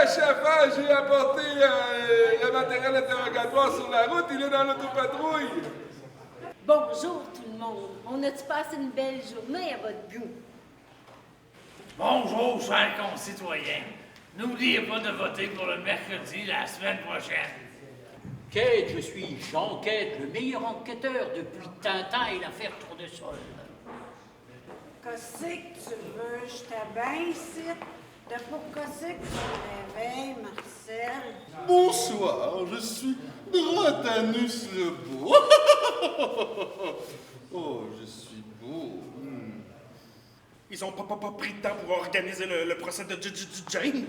chef, hein, j'ai apporté le matériel interrogatoire sur la route, il est dans l'autopatrouille. Bonjour tout le monde. On a-tu passé une belle journée à votre goût? Bonjour, chers concitoyens. N'oubliez pas de voter pour le mercredi la semaine prochaine. Kate, je suis Jean Kate, le meilleur enquêteur depuis Tintin et l'affaire Tournesol. Qu'est-ce que tu veux? Je bien ici. De pourquoi c'est que tu me réveilles, Marcel? Bonsoir, je suis Drotanus le Beau. Oh, je suis beau. Ils ont pas pris de temps pour organiser le procès de Jane?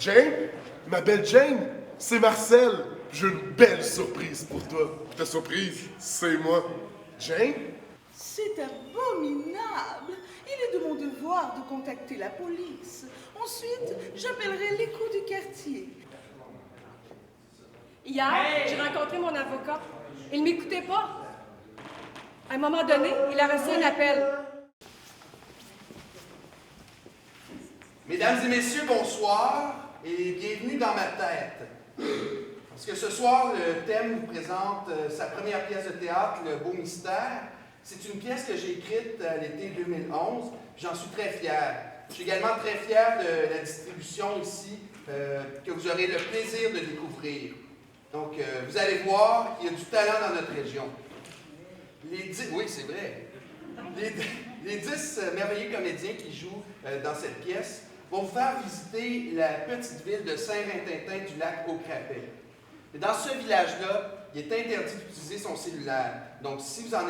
Jane? Ma belle Jane? C'est Marcel. J'ai une belle surprise pour toi. Ta surprise, c'est moi. Jane? C'est abominable. Il est de mon devoir de contacter la police. Ensuite, j'appellerai l'écho du quartier. Hier, j'ai rencontré mon avocat. Il ne m'écoutait pas. À un moment donné, il a reçu un appel. Mesdames et messieurs, bonsoir et bienvenue dans ma tête. Parce que ce soir, le thème vous présente sa première pièce de théâtre, Le Beau Mystère. C'est une pièce que j'ai écrite à l'été 2011. J'en suis très fier. Je suis également très fier de la distribution ici, que vous aurez le plaisir de découvrir. Donc, vous allez voir qu'il y a du talent dans notre région. Oui, c'est vrai. Les 10 merveilleux comédiens qui jouent dans cette pièce vont vous faire visiter la petite ville de Saint-Rintintin-du-Lac-au-Crapet. Et dans ce village-là, il est interdit d'utiliser son cellulaire. Donc, si vous en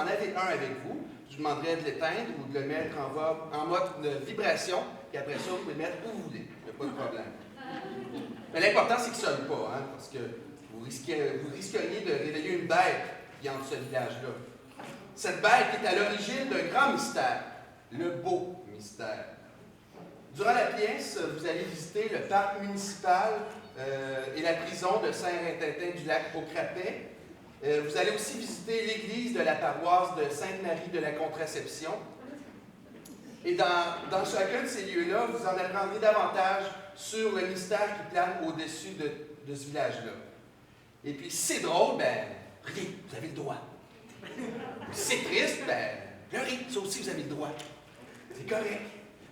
avez un avec vous, je vous demanderai de l'éteindre ou de le mettre en mode de vibration, et après ça, vous pouvez le mettre où vous voulez. Il n'y a pas de problème. Mais l'important, c'est qu'il ne sonne pas, hein, parce que vous risqueriez de réveiller une bête qui est dans ce village-là. Cette bête est à l'origine d'un grand mystère, le beau mystère. Durant la pièce, vous allez visiter le parc municipal et la prison de Saint-Rintintin-du-Lac-au-Crapet. Vous allez aussi visiter l'église de la paroisse de Sainte-Marie de la Contraception. Et dans chacun de ces lieux-là, vous en apprendrez davantage sur le mystère qui plane au-dessus de ce village-là. Et puis, si c'est drôle, ben, riez, vous avez le droit. Si c'est triste, ben, pleurez, ça aussi, vous avez le droit. C'est correct.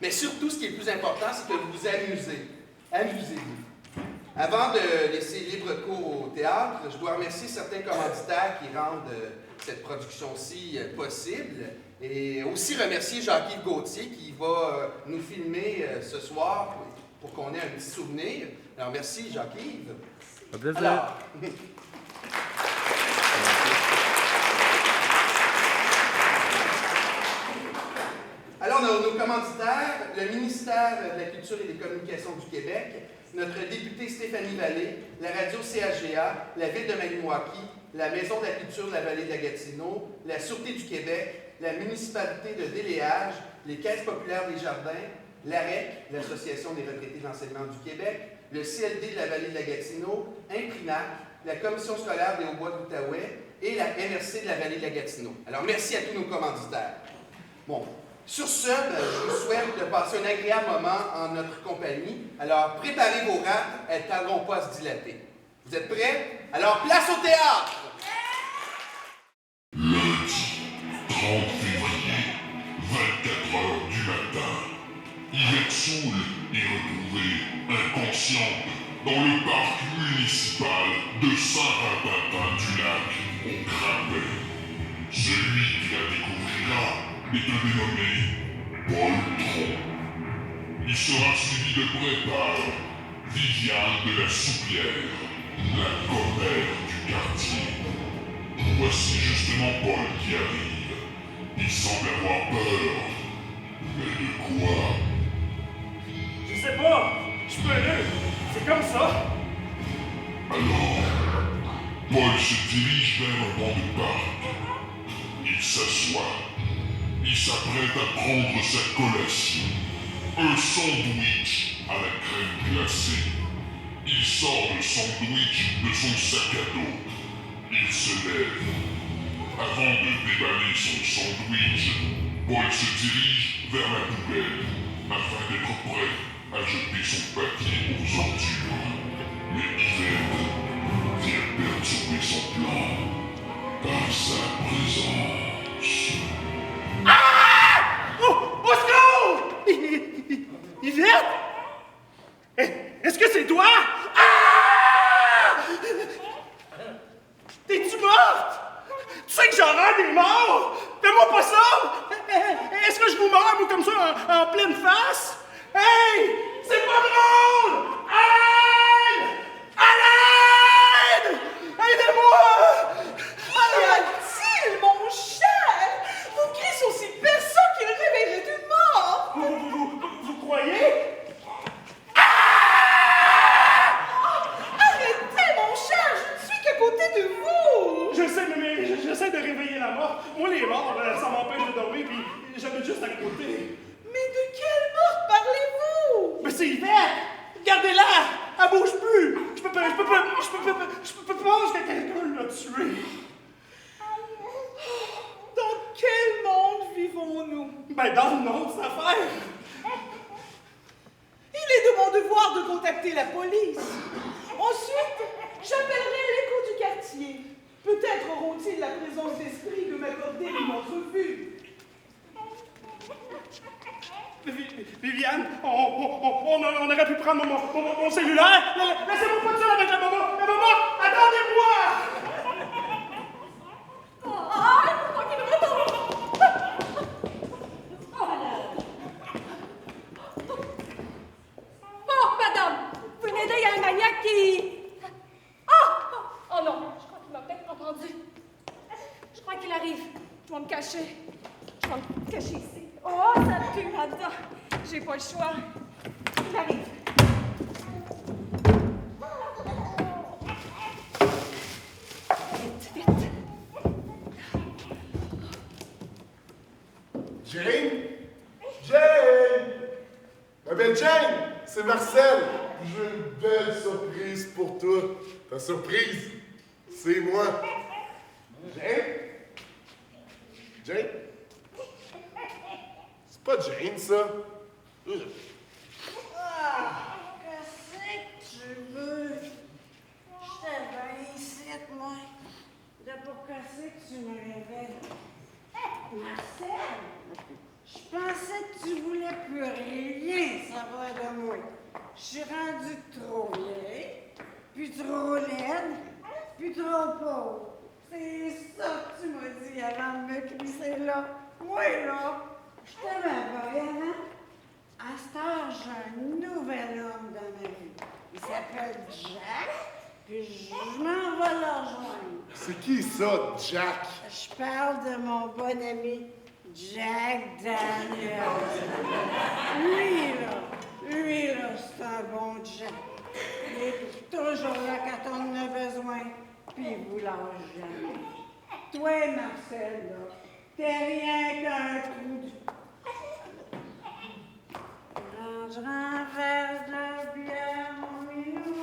Mais surtout, ce qui est le plus important, c'est que vous vous amusez. Amusez-vous. Avant de laisser libre cours au théâtre, je dois remercier certains commanditaires qui rendent cette production-ci possible. Et aussi remercier Jacques-Yves Gauthier qui va nous filmer ce soir pour qu'on ait un petit souvenir. Alors, merci Jacques-Yves. Un plaisir. Alors, nos commanditaires, le ministère de la Culture et des Communications du Québec, notre députée Stéphanie Vallée, la radio CHGA, la Ville de Maniwaki, la Maison de la Culture de la Vallée de la Gatineau, la Sûreté du Québec, la municipalité de Déléage, les Caisses populaires des Jardins, l'AREC, l'Association des retraités de l'enseignement du Québec, le CLD de la Vallée de la Gatineau, Imprinac, la Commission scolaire des Hauts-Bois de l'Outaouais et la MRC de la Vallée de la Gatineau. Alors, merci à tous nos commanditaires. Bon. Sur ce, je vous souhaite de passer un agréable moment en notre compagnie. Alors, préparez vos râpes, elles ne tarderont pas à se dilater. Vous êtes prêts? Alors, place au théâtre! Lundi, 30 février, 24 heures du matin. Yvette Soul est retrouvée inconsciente dans le parc municipal de Saint-Rintintin-du-Lac au Crapet. Celui qui la découvrira est un dénommé Paul Tron. Il sera suivi de près par Viviane de la Soupière, la commère du quartier. Voici justement Paul qui arrive. Il semble avoir peur. Mais de quoi? Je sais pas. Je suis peureux. C'est comme ça. Alors, Paul se dirige vers un banc de parc. Il s'assoit. Il s'apprête à prendre sa collation. Un sandwich à la crème glacée. Il sort le sandwich de son sac à dos. Il se lève. Avant de déballer son sandwich, Paul se dirige vers la poubelle. afin d'être prêt à jeter son papier aux ordures. Mais Yvette vient perturber son plan par sa présence. Ah! Au secours! Yvette? Est-ce que c'est toi? Ah! T'es-tu morte? Tu sais que j'en rends des morts! Fais-moi pas ça! Est-ce que je vous meurs, moi, comme ça, en pleine face? Hey! C'est pas drôle! À l'aide! À l'aide! Aidez-moi! Qu'y a-t-il, mon cher? Vos cris sont si perçants qu'ils réveilleraient des morts. Vous croyez? Arrêtez, mon cher, je ne suis qu'à côté de vous. Je sais, mais j'essaie de réveiller la mort. Moi, les morts, ça m'empêche de dormir, puis j'habite juste à côté. Mais de quelle mort parlez-vous? Mais c'est Yvette! Regardez-la! Elle bouge plus! Je peux pas penser que quelqu'un l'a tuée. Dans quel monde vivons-nous? Ben, dans le monde de cette affaire! Il est de mon devoir de contacter la police. Ensuite, j'appellerai l'écho du quartier. Peut-être auront-ils la présence d'esprit de m'accorder une entrevue. Viviane, on aurait pu prendre mon cellulaire. Laissez-moi pas seul avec la maman. La maman, attendez-moi! Oh, madame, vous m'aidez, il y a un maniaque qui... Oh non, je crois qu'il m'a peut-être entendu. Je crois qu'il arrive. Je vais me cacher. Je vais me cacher ici. Oh, ça pue là-dedans. J'ai pas le choix. Il arrive. Vite, vite. Jane? Jane! Ma belle Jane! C'est Marcel! J'ai une belle surprise pour toi. Ta surprise, c'est moi. Jane? Jane? C'est pas Jane, ça. Ah, qu'est-ce que tu veux? J'étais bien ici, moi. De pour qu'est-ce que tu me réveilles? Marcel, je pensais que tu voulais plus rien savoir de moi. Je suis rendue trop vieille, puis trop laide, puis trop pauvre. C'est ça que tu m'as dit avant de me crisser là. Moi, là, je t'aimais pas, hein? À cette heure, j'ai un nouvel homme dans ma vie. Il s'appelle Jack, puis je m'en vais le rejoindre. C'est qui ça, Jack? Je parle de mon bon ami Jack Daniels. Lui là, c'est un bon Jack. Il est toujours là quand on en a besoin, puis il vous lâche jamais. Toi, Marcel, là, t'es rien qu'un trou du... Range un verre de bière, mon minou.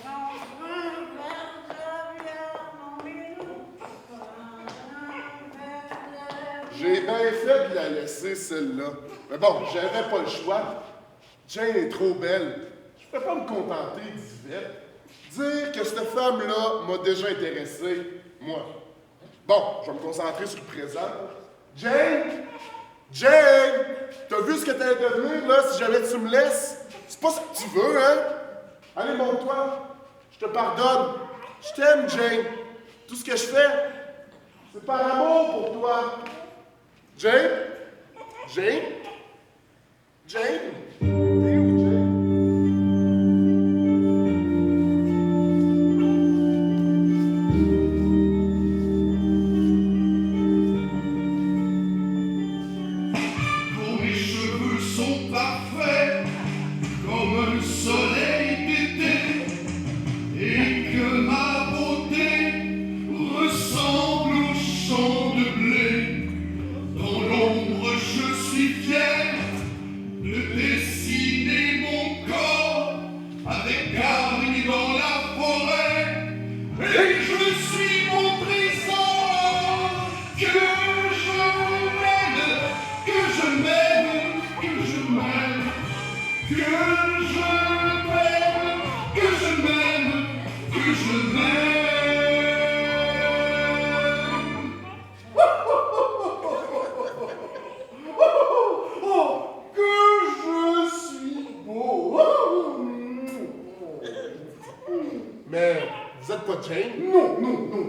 Range un verre de bière, mon minou. Range un verre de bière. J'ai bien fait de la laisser, celle-là. Mais bon, j'avais pas le choix. Jane est trop belle. Je peux pas me contenter d'Yvette. Dire que cette femme-là m'a déjà intéressé, moi. Bon, je vais me concentrer sur le présent. Jane! Jane! T'as vu ce que t'allais devenir, là, si jamais tu me laisses? C'est pas ça que tu veux, hein? Allez, monte-toi. Je te pardonne. Je t'aime, Jane. Tout ce que je fais, c'est par amour pour toi. Jane? Jane? Jane? T'es où, Jane? Dont les cheveux sont parfaits comme le soleil d'été et que ma beauté ressemble au champ de blé. Dans l'ombre, je suis fier de dessiner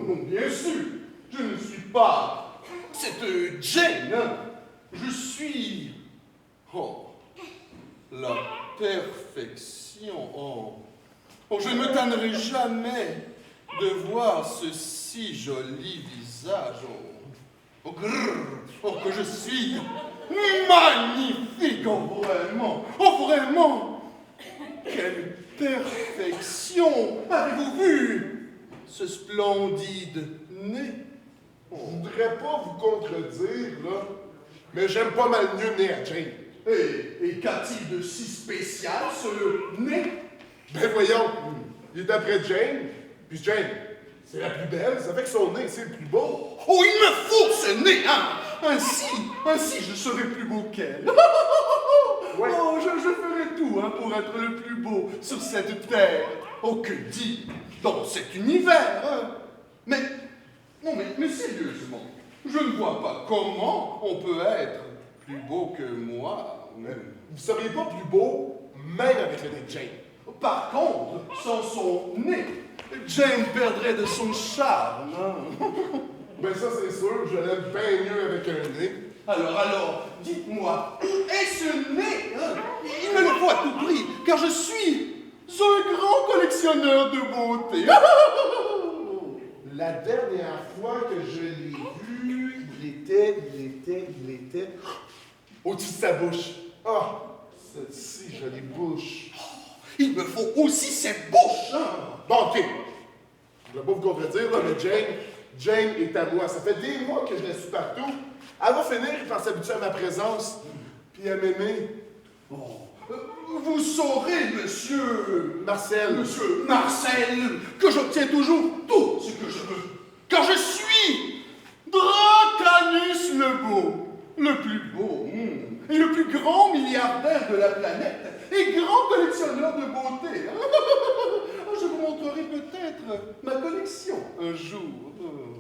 non, bien sûr. Je ne suis pas cette Jane. Hein. Je suis... Oh, la perfection. Oh, je ne me tannerai jamais de voir ce si joli visage. Oh, grrr, oh, que je suis magnifique. Oh, vraiment. Oh, vraiment. Quelle perfection. Avez-vous vu ce splendide nez? Je voudrais pas vous contredire, là, mais j'aime pas mal mieux le nez à Jane. Et qu'a-t-il de si spécial, ce nez? Ben voyons, il est après Jane, puis Jane, c'est la plus belle, ça fait que son nez, c'est le plus beau. Oh, il me faut ce nez, hein! Ainsi, je serai plus beau qu'elle. Ouais. Oh, je ferai tout, hein, pour être le plus beau sur cette terre. Oh, que dit dans cet univers, hein? Mais sérieusement, je ne vois pas comment on peut être plus beau que moi. Vous seriez pas plus beau, même avec le nez de Jane. Par contre, sans son nez, Jane perdrait de son charme. Hein? Ben ça, c'est sûr, je l'aime bien mieux avec un nez. Alors, dites-moi, où est ce nez? Hein? Il me le faut à tout prix, car je suis un grand collectionneur de beauté. La dernière fois que je l'ai vu, il était au-dessus de sa bouche. Ah, cette si jolie bouche. Il me faut aussi cette bouche. Hein? Bon, OK. Je ne vais pas vous contredire, là, mais Jane est à moi. Ça fait des mois que je la suis partout. Elle va finir par s'habituer à ma présence, puis à m'aimer. Oh. Vous saurez, monsieur Marcel, que j'obtiens toujours tout ce que je veux. Car je suis Dracanus le Beau, le plus beau et le plus grand milliardaire de la planète et grand collectionneur de beauté. Je vous montrerai peut-être ma collection un jour.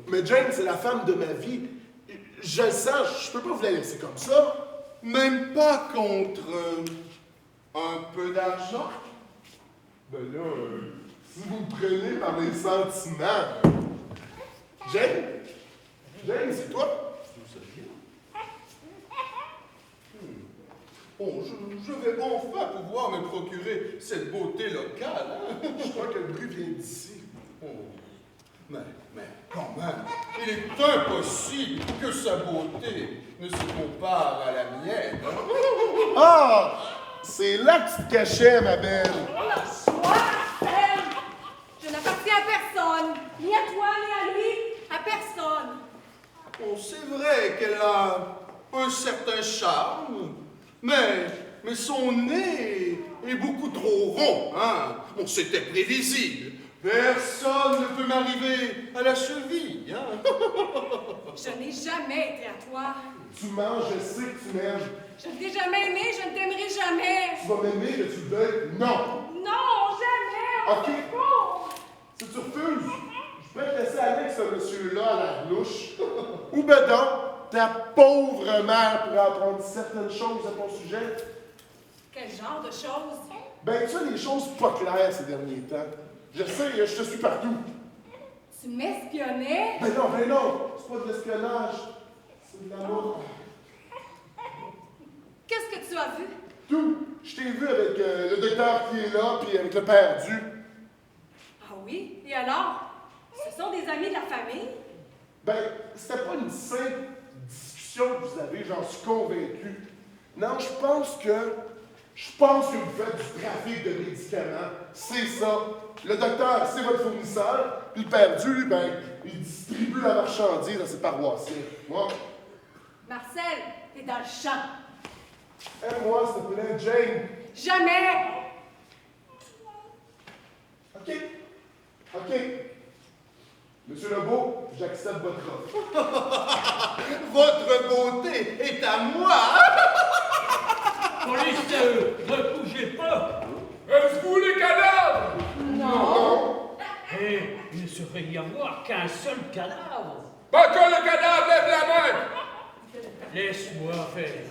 Mais Jane, c'est la femme de ma vie. Je le sens, je peux pas vous la laisser comme ça. Même pas contre un peu d'argent? Ben là, si vous me prenez par les sentiments. Jane, c'est toi? Bon, je vais enfin pouvoir me procurer cette beauté locale. Hein? Je crois que le bruit vient d'ici. Oh. Mais quand même, il est impossible que sa beauté ne se compare à la mienne. Ah! C'est là que tu te cachais, ma belle. Marcel! Je n'appartiens à personne, ni à toi, ni à lui, à personne. Bon, c'est vrai qu'elle a un certain charme, mais son nez est beaucoup trop rond, hein? Bon, c'était prévisible. Personne ne peut m'arriver à la cheville, hein? Je n'ai jamais été à toi. Tu mens, je sais que tu m'aimes. Je ne t'ai jamais aimé, je ne t'aimerai jamais. Tu vas m'aimer, que tu le veuilles? Non! Non, jamais. OK. Si tu refuses, je peux te laisser avec ce monsieur-là à la louche. Ou ben donc, ta pauvre mère pourrait apprendre certaines choses à ton sujet. Quel genre de choses? Ben, tu as des choses pas claires ces derniers temps. Je sais, je te suis partout. Tu m'espionnais? Ben non, c'est pas de l'espionnage. C'est de l'amour. Qu'est-ce que tu as vu? Tout. Je t'ai vu avec le docteur qui est là, puis avec le perdu. Ah oui? Et alors? Ce sont des amis de la famille? Ben, c'était pas une simple discussion que vous avez, j'en suis convaincu. Non, je pense que vous faites du trafic de médicaments. C'est ça. Le docteur, c'est votre fournisseur, puis le perdu, lui, ben, il distribue la marchandise à ses paroissiens. Moi. Marcel, t'es dans le champ. Aime-moi, s'il te plaît, Jane. Jamais! OK. Monsieur Lebeau, j'accepte votre offre. Votre beauté est à moi! Police, ne bougez pas! Est-ce vous les cadavres? Non. Et il ne saurait y avoir qu'un seul cadavre. Pas que le cadavre lève la main! Laisse-moi faire.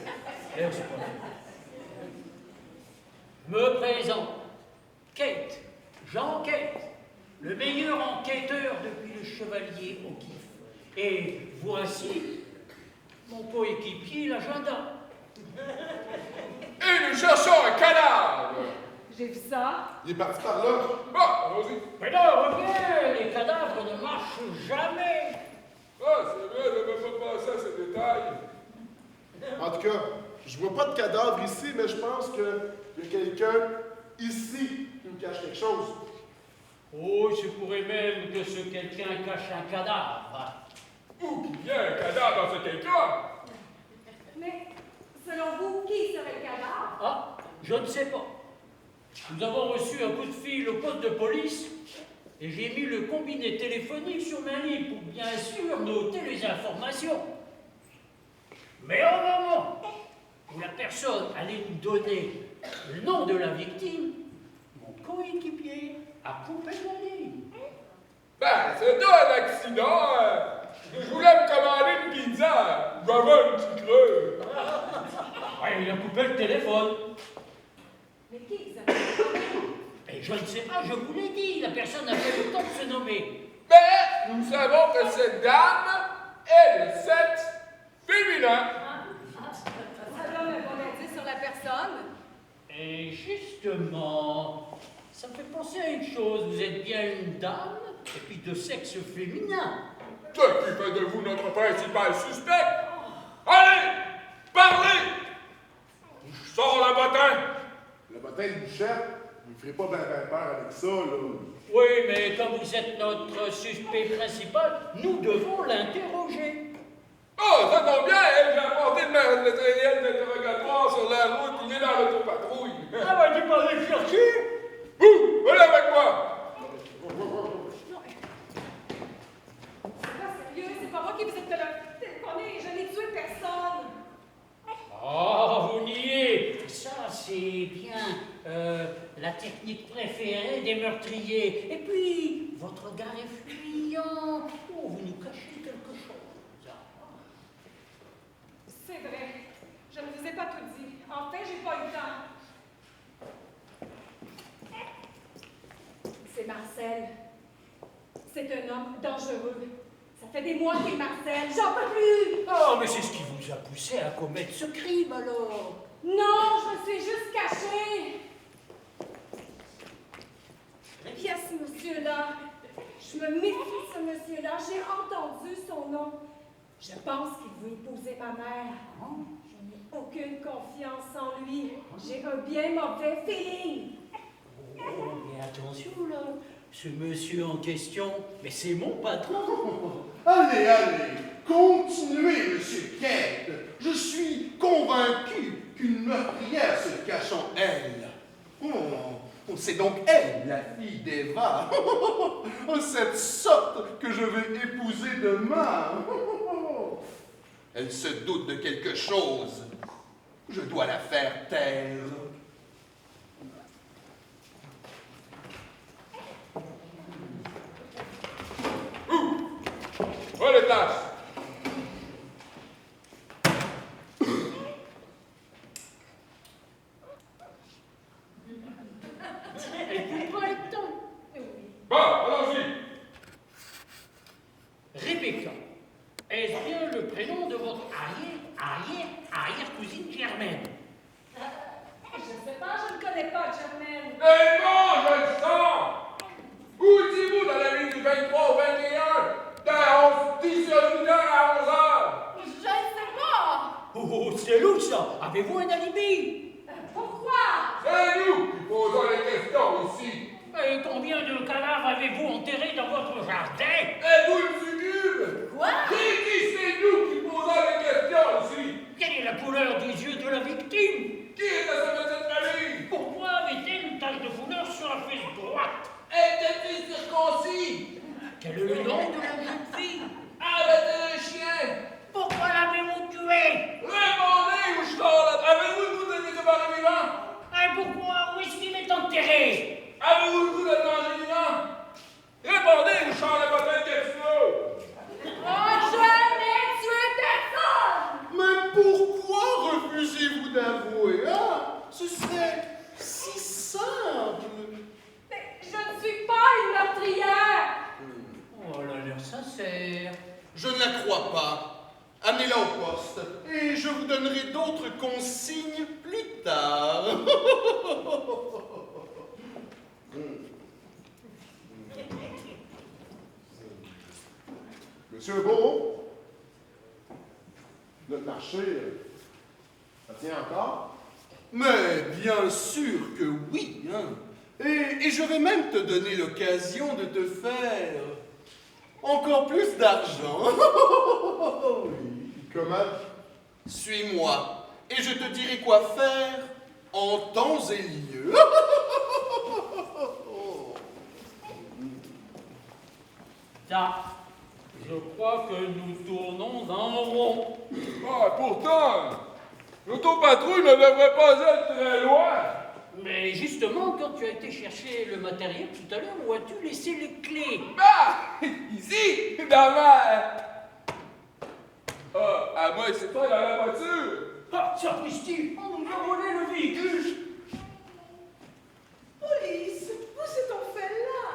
Laisse-moi. Me présente. Kate. Jean Kate. le meilleur enquêteur depuis le chevalier O'Keefe. Et voici mon coéquipier, l'agenda. Et nous cherchons un cadavre. J'ai vu ça. Il est parti par là. Bon, allons-y. Mais non, reviens, les cadavres ne marchent jamais. Ah, c'est vrai, je n'avais pas pensé à ce détail. En tout cas, je vois pas de cadavre ici, mais je pense qu'il y a quelqu'un ici qui me cache quelque chose. Oh, il se pourrait même que ce quelqu'un cache un cadavre. Ou qu'il y ait un cadavre dans ce quelqu'un. Mais, selon vous, qui serait le cadavre? Ah, je ne sais pas. Nous avons reçu un coup de fil au poste de police et j'ai mis le combiné téléphonique sur ma ligne pour bien sûr noter les informations. Mais au moment où la personne allait nous donner le nom de la victime, mon coéquipier a coupé la ligne. Ben, c'était un accident. Je voulais me commander une pizza. J'avais un petit creux. Ouais, il a coupé le téléphone. Mais qui vous avez parlé? Et je ne sais pas, je vous l'ai dit, la personne n'a pas le temps de se nommer. Mais nous savons que cette dame est de sexe féminin. Ça donne un bon indice sur la personne. Et justement, ça me fait penser à une chose, vous êtes bien une dame, et puis de sexe féminin. Ce qui fait de vous notre principal suspect. Allez, parlez. Je sors le bottin. Le bottin de Bouchette, vous ne ferez pas ben peur avec ça, là. Oui, mais comme vous êtes notre suspect principal, nous devons l'interroger. Oh, ça tombe bien, j'ai apporté le matériel d'interrogatoire sur la route, il est dans l'autopatrouille. Ah bah tu peux aller chercher. Vous, venez avec moi. C'est pas sérieux, c'est pas moi qui vous ai téléphoné, je n'ai tué personne. Oh, vous niez. Ça, c'est bien la technique préférée des meurtriers. Et puis, votre regard est fuyant. Oh, vous nous cachez quelque chose. C'est vrai, je ne vous ai pas tout dit. En fait, j'ai pas eu le temps. C'est Marcel. C'est un homme dangereux. Ça fait des mois qu'il Marcel. J'en peux plus! Oh, mais c'est ce qui vous a poussé à commettre ce crime, alors. Non, je me suis juste cachée. Il y a ce monsieur-là. Je me méfie de ce monsieur-là. J'ai entendu son nom. Je pense qu'il veut épouser ma mère. Je n'ai aucune confiance en lui. J'ai un bien mauvais feeling. Oh, mais attention, là. Ce monsieur en question, mais c'est mon patron. Allez, allez, continuez, monsieur Kate. Je suis convaincu qu'une meurtrière se cache en elle. Oh, c'est donc elle, la fille d'Eva. Oh, cette sotte que je vais épouser demain. Elle se doute de quelque chose. Je dois la faire taire. Où les places? Et puis pas le temps. Bon, allons-y. Rebecca, est-ce bien le prénom de votre arrière-cousine Germaine? Je ne sais pas, je ne connais pas Germaine. Eh bon, je le sens. Où étiez-vous dans la nuit du 23 au 21? Dans 10 heures à 11 heures? Je ne sais pas. Oh, c'est louche, ça. Avez-vous un alibi? Pourquoi? C'est nous qui posons les questions ici. Et combien de cadavres avez-vous enterrés dans votre jardin? Êtes-vous une succube? Quoi? Qui c'est nous qui posons les questions ici? Quelle est la couleur des yeux de la victime? Qui est de cette famille? Pourquoi avait-elle une tache de couleur sur la fesse droite? Était-il circoncis? Quel est le nom de la jeune fille? Avait-elle un chien? Pourquoi l'avez-vous tué? Répondez ou je sors là. Avez-vous le goût de me séparer vivant? Et pourquoi? Où est-ce qu'il est enterré? Avez-vous le goût de manger vivant? Répondez ou je sors le bottin. secrétaire. Je ne la crois pas. Amenez-la au poste et je vous donnerai d'autres consignes plus tard. Monsieur Beau, notre marché, ça tient encore? Mais bien sûr que oui, hein. Et je vais même te donner l'occasion de te faire encore plus d'argent. Oui. Comment? Suis-moi et je te dirai quoi faire en temps et lieu. Ça, je crois que nous tournons en rond. Ah, pourtant, l'autopatrouille ne devrait pas être très loin. Mais justement, quand tu as été chercher le matériel tout à l'heure, où as-tu laissé les clés? Ah, ici, dans ma... Ah, à moi, c'est pas dans la voiture. Ah, sapristi, on nous a volé le véhicule. Police, vous êtes-en fait là?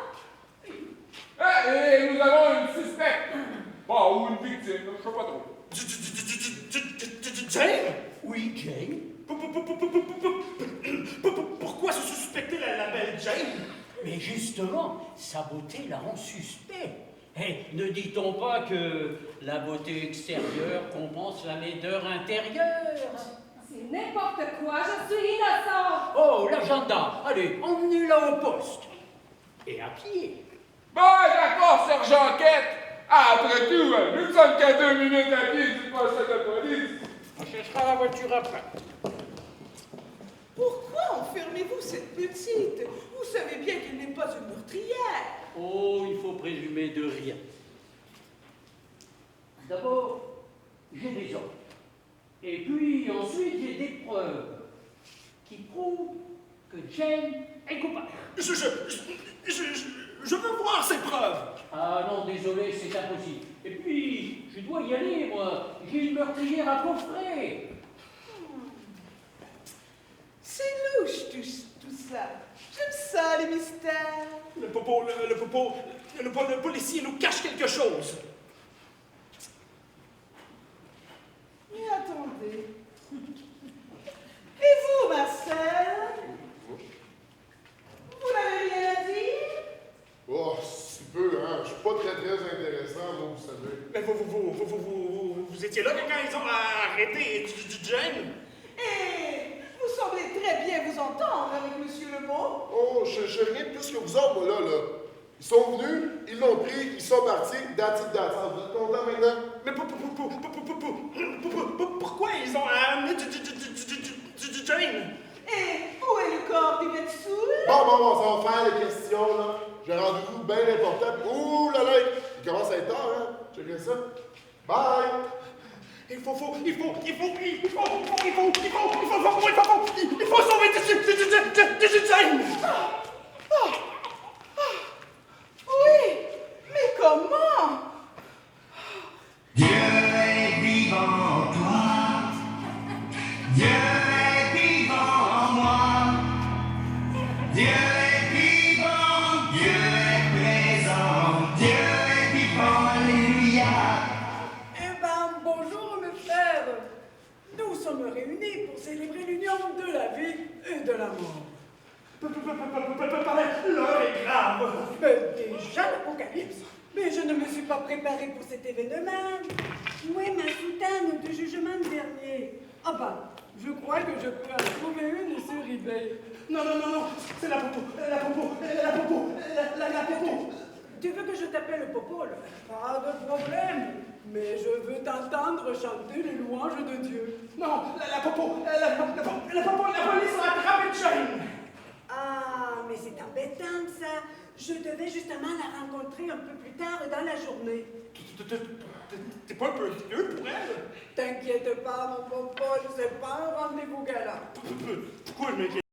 Ah, et nous avons une suspecte. Bon, ou une victime, je sais pas trop. Jane? Oui, Jane. Pourquoi se suspecter la belle Jane? Mais justement, sa beauté la rend suspect. Eh, ne dit-on pas que la beauté extérieure compense la laideur intérieure? C'est n'importe quoi, je suis innocent! Oh, la gendarme, allez, emmenez-la au poste. Et à pied. Bon, d'accord, sergent Enquête. Ah, après tout, nous ne sommes qu'à 2 minutes à pied du poste de police. On cherchera la voiture après. Pourquoi enfermez-vous cette petite? Vous savez bien qu'elle n'est pas une meurtrière. Oh, il faut présumer de rien. D'abord, j'ai des ordres. Et puis ensuite, j'ai des preuves qui prouvent que Jane est coupable. Je veux voir ces preuves. Ah non, désolé, c'est impossible. Et puis, je dois y aller, moi. J'ai une meurtrière à coffrer. C'est louche tout ça. J'aime ça, les mystères. Le policier nous cache quelque chose. Mais attendez. Et vous, Marcel? Vous n'avez rien à dire? Oh, si peu, hein. Je suis pas très intéressant, moi, vous savez. Mais vous étiez là quand ils ont arrêté Jane? Et vous semblez très bien vous entendre avec Monsieur Lebeau. Oh, je sais rien de plus que vous autres, moi, là. Ils sont venus, ils l'ont pris, ils sont partis, that's it. Vous êtes content maintenant? Mais pourquoi ils ont amené Jane? Et où est le corps du Metsoul? Bon, ça va faire les questions, là. J'ai un rendez-vous bien important. Ouh là là, il commence à être tard, hein. Checkez ça. Bye! Il faut sauver Jane! Oui, mais comment? Dieu est vivant en toi, Dieu est vivant en moi, Dieu est vivant, Dieu est présent, Dieu est vivant, alléluia. Eh ben, bonjour mes frères. Nous sommes réunis pour célébrer l'union de la vie et de la mort. L'heure est grave. Déjà l'apocalypse. Mais je ne me suis pas préparée pour cet événement. Où est ma soutane de jugement dernier? Ah bah, je crois que je peux en trouver une sur eBay. Non, c'est la popo. Tu veux que je t'appelle Popol? Pas de problème. Mais je veux t'entendre chanter les louanges de Dieu. Non, la police a attrapé Jane. Ah, mais c'est embêtant ça. Je devais justement la rencontrer un peu plus tard dans la journée. T'es pas un peu vieux pour elle? T'inquiète pas, mon Popol, c'est pas un rendez-vous galant. Pourquoi je m'inquiète?